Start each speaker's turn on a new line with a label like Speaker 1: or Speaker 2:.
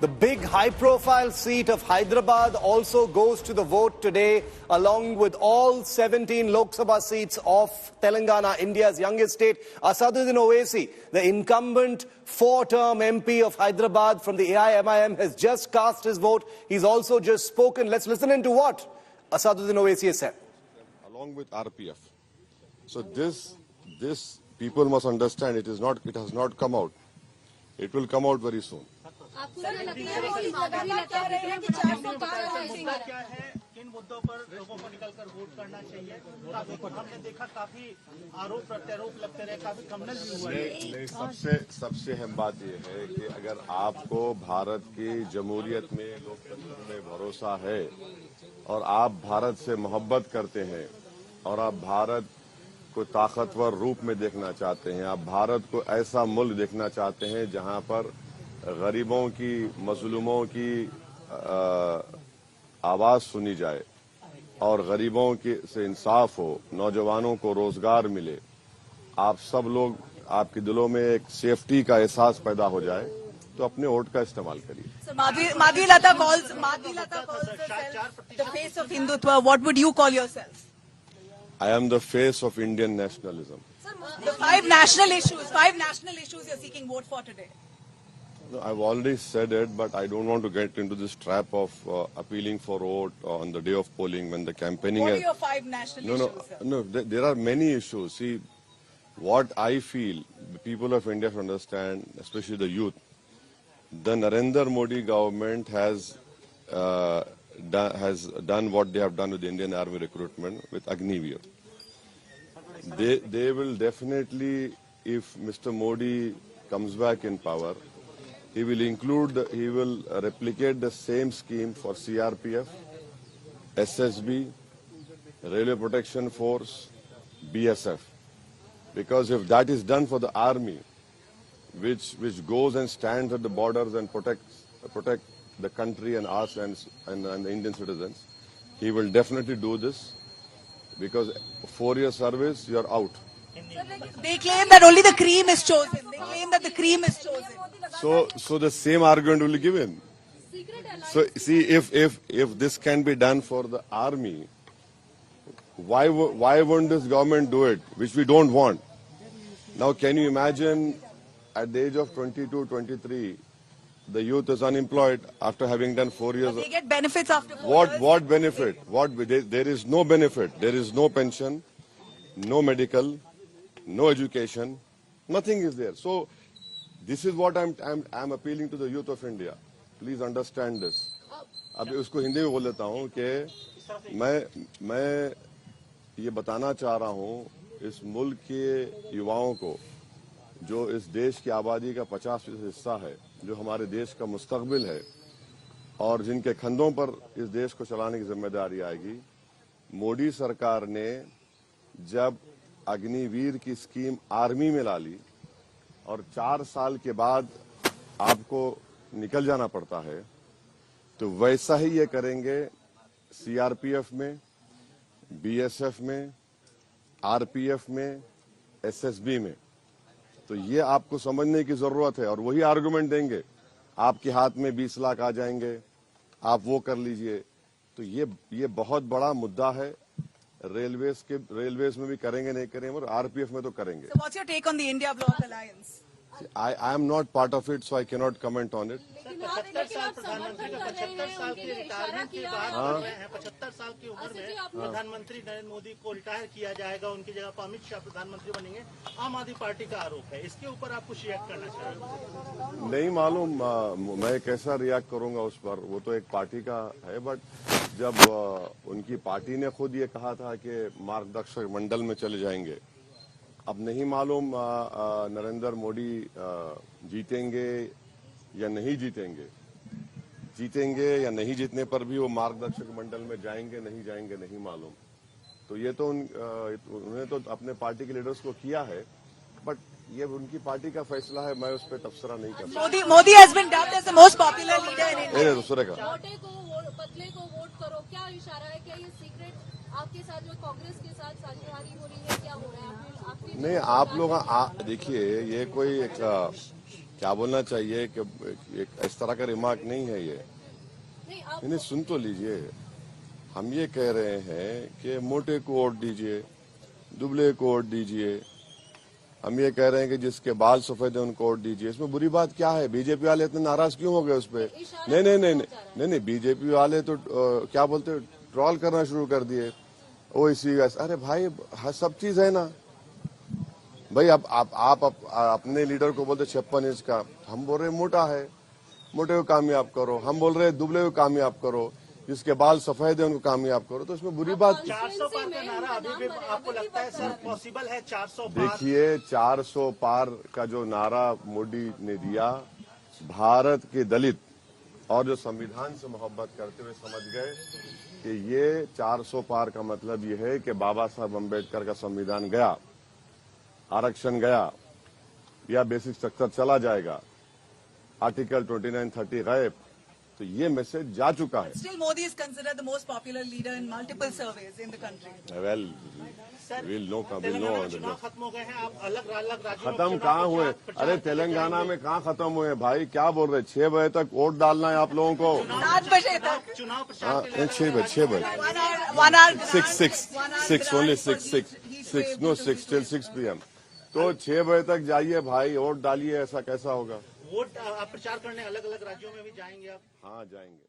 Speaker 1: The big high-profile seat of Hyderabad also goes to the vote today, along with all 17 Lok Sabha seats of Telangana, India's youngest state. Asaduddin Owaisi, the incumbent four-term MP of Hyderabad from the AIMIM, has just cast his vote. He's also just spoken. Let's listen into what Asaduddin Owaisi has said.
Speaker 2: Along with RPF. So this people must understand it has not come out. It will come out very soon.
Speaker 3: क्या है किन मुद्दों पर लोगों को निकलकर vote करना चाहिए? हमने देखा काफी आरोप प्रत्यारोप लगते रहे, काफी कमनल भी हुआ है।
Speaker 2: सबसे अहम बात यह है कि अगर आपको भारत की जमहूरियत में लोकतंत्र में भरोसा है और आप भारत से मोहब्बत करते हैं और आप भारत को ताकतवर रूप में देखना चाहते हैं, आप भारत को ऐसा मुल्क देखना चाहते हैं जहां पर गरीबों की, मजलूमों की आवाज सुनी जाए और गरीबों की से इंसाफ हो, नौजवानों को रोजगार मिले, आप सब लोग, आपके दिलों में एक सेफ्टी का एहसास पैदा हो जाए, तो अपने वोट का इस्तेमाल करिए।
Speaker 4: Madhvi Lata calls herself the face of Hindutva. What would you call yourself?
Speaker 2: I am the face of Indian nationalism.
Speaker 4: The five national issues you're seeking vote for today.
Speaker 2: No, I've already said it, but I don't want to get into this trap of appealing for vote on the day of polling when the campaigning.
Speaker 4: What are your five national issues?
Speaker 2: No. There are many issues. See, what I feel the people of India should understand, especially the youth, the Narendra Modi government has done what they have done with the Indian Army recruitment with Agniveer. They will definitely, if Mr. Modi comes back in power, he will replicate the same scheme for CRPF, SSB, Railway Protection Force, BSF. Because if that is done for the army, which goes and stands at the borders and protect the country and us and the Indian citizens, he will definitely do this. Because 4-year service, you're out.
Speaker 4: They claim that only the cream is chosen.
Speaker 2: So the same argument will be given. So see, if this can be done for the army, why won't this government do it, which we don't want? Now, can you imagine at the age of 22, 23, the youth is unemployed after having done 4 years?
Speaker 4: But they get benefits after 4 years.
Speaker 2: What benefit? There is no benefit. There is no pension, no medical, no education. Nothing is there. So this is what I'm appealing to the youth of India. Please understand this. अब उसको हिंदी में बोल देता हूँ कि मैं ये बताना चाह रहा हूँ इस मुल्क के युवाओं को, जो इस देश की आबादी का 50% हिस्सा है, जो हमारे देश का मुस्तकबिल है और जिनके कंधों पर इस देश को चलाने की जिम्मेदारी आएगी। मोदी सरकार ने जब अग्निवीर की स्कीम आर्मी में ला ली और 4 साल के बाद आपको निकल जाना पड़ता है, तो वैसा ही ये करेंगे सीआरपीएफ में, बीएसएफ में, आरपीएफ में, एसएसबी में। तो ये आपको समझने की जरूरत है और वही आर्गुमेंट देंगे। आपके हाथ में 20 लाख आ जाएंगे, आप वो कर लीजिए। तो ये बहुत बड़ा मुद्दा है। रेलवेज में भी करेंगे, नहीं करेंगे, और आरपीएफ में तो करेंगे।
Speaker 4: So what's your take on the India Bloc Alliance?
Speaker 2: I am not part of it, so I cannot comment on it.
Speaker 3: 75 साल प्रधानमंत्री का 75 साल की रिटायरमेंट के बाद 75 साल की उम्र में प्रधानमंत्री नरेंद्र मोदी को रिटायर किया जाएगा, उनकी जगह पर अमित शाह प्रधानमंत्री बनेंगे, आम आदमी पार्टी का आरोप है। इसके ऊपर आप कुछ रिएक्ट करना चाहिए?
Speaker 2: नहीं मालूम मैं कैसा रिएक्ट करूंगा उस पर, वो तो एक पार्टी का है। बट जब उनकी पार्टी ने खुद ये कहा था कि मार्गदर्शक मंडल में चले जाएंगे, अब नहीं मालूम नरेंद्र मोदी जीतेंगे या नहीं जीतेंगे। जीतेंगे या नहीं जीतने पर भी वो मार्गदर्शक मंडल में जाएंगे, नहीं जाएंगे, नहीं मालूम। तो ये तो उन्होंने तो अपने पार्टी के लीडर्स को किया है, बट ये उनकी पार्टी का फैसला है, मैं उस पर तबसरा नहीं कर सकता।
Speaker 4: Modi has been dubbed as the most popular leader in India.
Speaker 2: दूसरे का
Speaker 5: पतले को वोट करो, क्या इशारा है? क्या ये सीक्रेट आपके साथ जो कांग्रेस के साथ साझेदारी हो रही है, क्या हो रहा है?
Speaker 2: नहीं, आप लोग देखिए, ये कोई क्या बोलना चाहिए कि एक इस तरह का रिमार्क नहीं है ये।
Speaker 5: नहीं आप
Speaker 2: इन्हें सुन तो लीजिए, हम ये कह रहे हैं कि मोटे को वोट दीजिए, दुबले को वोट दीजिए। हम ये कह रहे हैं कि जिसके बाल सफेद है उनको वोट दीजिए। इसमें बुरी बात क्या है? बीजेपी वाले इतने नाराज क्यों हो गए उस पर? नहीं, बीजेपी वाले तो क्या बोलते, ट्रॉल करना शुरू कर दिए। ओवैसी, अरे भाई सब चीज है ना भाई। अब आप अपने लीडर को बोलते 56 इंच का, हम बोल रहे मोटा है, मोटे को कामयाब करो। हम बोल रहे दुबले को कामयाब करो, जिसके बाल सफेद है उनको कामयाब करो। तो इसमें बुरी बात
Speaker 3: 400 पार का नारा अभी भी आपको लगता है सर पॉसिबल है? 400 पार?
Speaker 2: देखिए, 400 पार का जो नारा मोदी ने दिया, भारत के दलित और जो संविधान से मोहब्बत करते हुए समझ गए कि ये 400 पार का मतलब ये है कि बाबा साहब अम्बेडकर का संविधान गया, आरक्षण गया, या बेसिक स्ट्रक्चर चला जाएगा, आर्टिकल 29-30 गए। तो ये मैसेज जा चुका है।
Speaker 4: Still, Modi is considered the most popular leader in multiple surveys in the country.
Speaker 2: Well, we'll know.
Speaker 3: चुनाव खत्म हो गए हैं, आप अलग अलग राज्यों में
Speaker 2: खत्म कहाँ हुए? अरे तेलंगाना में कहाँ खत्म हुए भाई? क्या बोल रहे? 6 बजे तक वोट डालना है आप लोगों को।
Speaker 4: 7 बजे तक
Speaker 3: चुनाव प्रचार के लिए
Speaker 2: 6 बजे
Speaker 4: 1 hour
Speaker 2: 6 only 6 no 6 till 6 PM। तो 6 बजे तक जाइए भाई, वोट डालिए। ऐसा कैसा होगा?
Speaker 3: वोट आप प्रचार करने अलग अलग राज्यों में भी जाएंगे आप?
Speaker 2: हाँ, जाएंगे।